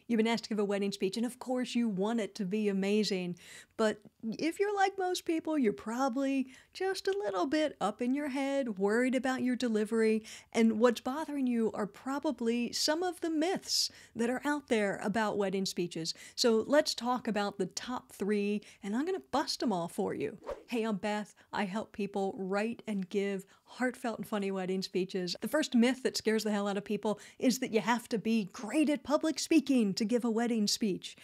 You've been asked to give a wedding speech, and of course you want it to be amazing. But if you're like most people, you're probably just a little bit up in your head, worried about your delivery, and what's bothering you are probably some of the myths that are out there about wedding speeches. So let's talk about the top 3, and I'm going to bust them all for you. Hey, I'm Beth. I help people write and give heartfelt and funny wedding speeches. The first myth that scares the hell out of people is that you have to be great at public speaking to give a wedding speech.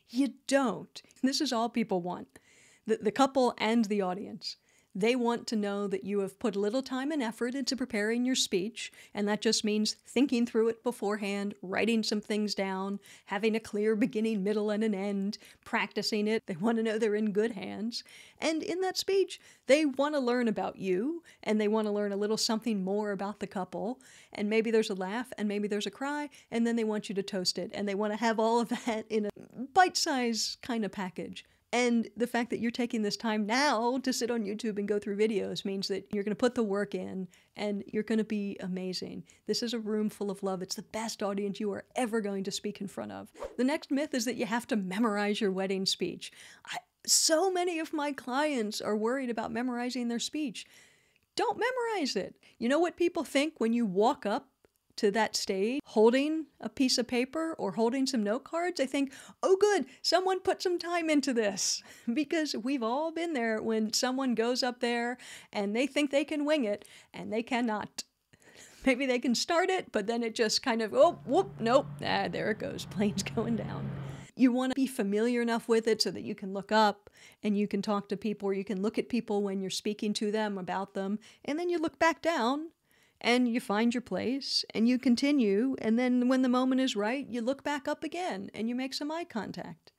You don't. This is all people want. The couple and the audience. They want to know that you have put a little time and effort into preparing your speech, and that just means thinking through it beforehand, writing some things down, having a clear beginning, middle, and an end, practicing it. They want to know they're in good hands. And in that speech, they want to learn about you, and they want to learn a little something more about the couple, and maybe there's a laugh, and maybe there's a cry, and then they want you to toast it, and they want to have all of that in a bite-sized kind of package. And the fact that you're taking this time now to sit on YouTube and go through videos means that you're going to put the work in and you're going to be amazing. This is a room full of love. It's the best audience you are ever going to speak in front of. The next myth is that you have to memorize your wedding speech. So many of my clients are worried about memorizing their speech. Don't memorize it. You know what people think when you walk up to that stage holding a piece of paper or holding some note cards? I think, oh good, someone put some time into this. Because we've all been there when someone goes up there and they think they can wing it and they cannot. Maybe they can start it, but then it just kind of, oh, whoop, nope, there it goes, plane's going down. You want to be familiar enough with it so that you can look up and you can talk to people, or you can look at people when you're speaking to them about them, and then you look back down and you find your place, and you continue, and then when the moment is right, you look back up again, and you make some eye contact.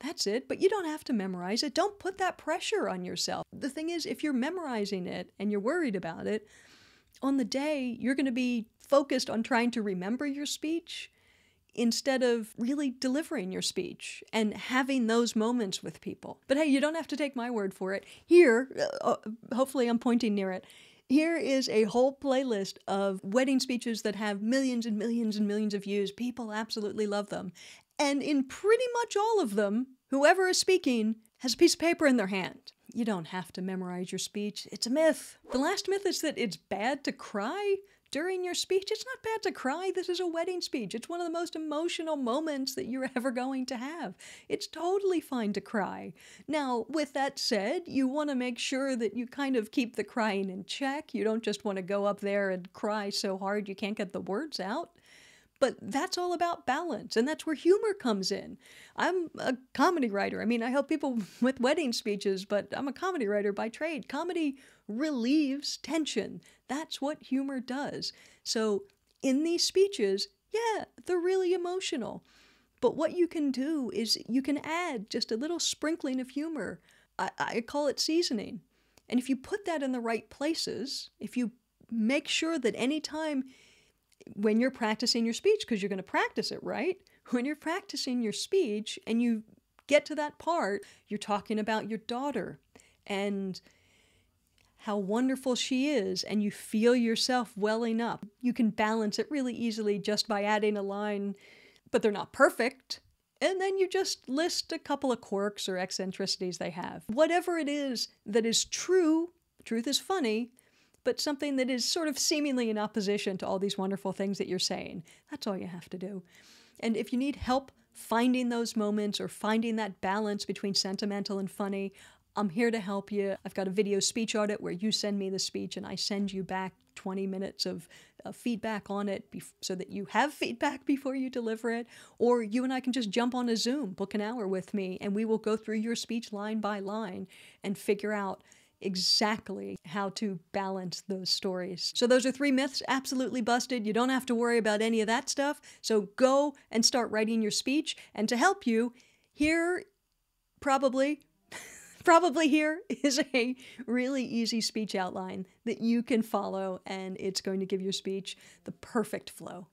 That's it, but you don't have to memorize it. Don't put that pressure on yourself. The thing is, if you're memorizing it, and you're worried about it, on the day, you're going to be focused on trying to remember your speech, instead of really delivering your speech and having those moments with people. But hey, you don't have to take my word for it. Here, hopefully I'm pointing near it, here is a whole playlist of wedding speeches that have millions and millions and millions of views. People absolutely love them. And in pretty much all of them, whoever is speaking has a piece of paper in their hand. You don't have to memorize your speech. It's a myth. The last myth is that it's bad to cry during your speech. It's not bad to cry. This is a wedding speech. It's one of the most emotional moments that you're ever going to have. It's totally fine to cry. Now, with that said, you want to make sure that you kind of keep the crying in check. You don't just want to go up there and cry so hard you can't get the words out. But that's all about balance, and that's where humor comes in. I'm a comedy writer. I mean, I help people with wedding speeches, but I'm a comedy writer by trade. Comedy relieves tension. That's what humor does. So in these speeches, yeah, they're really emotional. But what you can do is you can add just a little sprinkling of humor. I call it seasoning. And if you put that in the right places, if you make sure that anytime when you're practicing your speech, because you're going to practice it, right? When you're practicing your speech and you get to that part, you're talking about your daughter and how wonderful she is, and you feel yourself welling up. You can balance it really easily just by adding a line, but they're not perfect. And then you just list a couple of quirks or eccentricities they have. Whatever it is that is true, truth is funny, but something that is sort of seemingly in opposition to all these wonderful things that you're saying. That's all you have to do. And if you need help finding those moments or finding that balance between sentimental and funny, I'm here to help you. I've got a video speech audit where you send me the speech and I send you back 20 minutes of feedback on it so that you have feedback before you deliver it. Or you and I can just jump on a Zoom, book an hour with me, and we will go through your speech line by line and figure out exactly how to balance those stories. So those are 3 myths, absolutely busted. You don't have to worry about any of that stuff. So go and start writing your speech. And to help you, here, probably here is a really easy speech outline that you can follow, and it's going to give your speech the perfect flow.